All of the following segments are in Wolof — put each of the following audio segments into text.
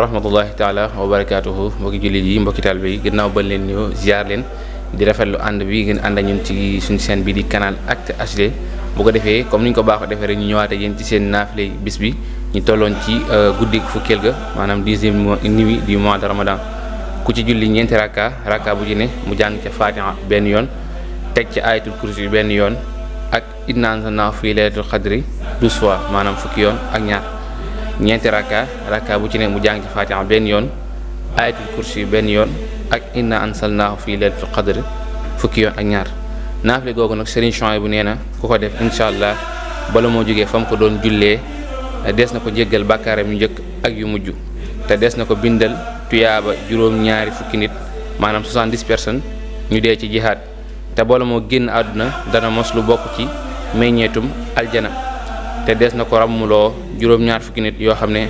rahmatullahi taala wa barakaatuhu mbokki jullit yi mbokki taalibe yi gannaaw ba leen nuyoo ziar leen di rafetlu ànd bi ngeen ànd ak ñun ci suñu chaîne bi di Canal Actu HD bu ko defee comme ni ñu ko baaxoo defee rek ñu ñëwaat ak yéen ci seen naafile bis bi ñu tolloon ci guddi fukkeel ga maanaam 10e nuit du mois de Ramadan ku ci julli ñeenti rakka bu ci ne mu jàng ca Fatiha benn yoon teg ci ayatul kursi benn yoon ak inna anzalnaahu fii laylatul qadri 12 fois maanaam fukki yoon ak ñaar ñeenti rakka bu ci ne mu jàng ci Fatiha benn yoon ayatul kursi benn yoon ak inna anzalnaahu fii laylatul qadri fukki yoon ak ñaar naafile googu nag Serigne Chouaïbou bu nee na ku ko def incha allah bala moo jógee fa mu ko doon jullee des na ko jéggal bàkkaaram yu njëkk ak yu mujj te des na ko bindal tuyaaba juróom-ñaari fukki nit maanaam 70 personnes ñu dee ci jihaad te bala moo génn àdduna dana mos lu bokk ci meññeetum aljana te des na ko ràmmuloo juróom-ñaar fukki nit yoo xam ne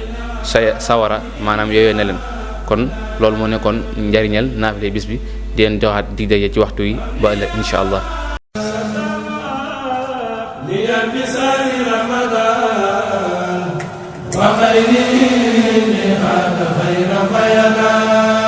sawara maanaam yooyu na leen kon loolu moo nekkoon njariñal naafile bis bi di leen joxaat dig daje ci waxtu yi ba ëllëg incha allah. وخير من هذا خير فيدا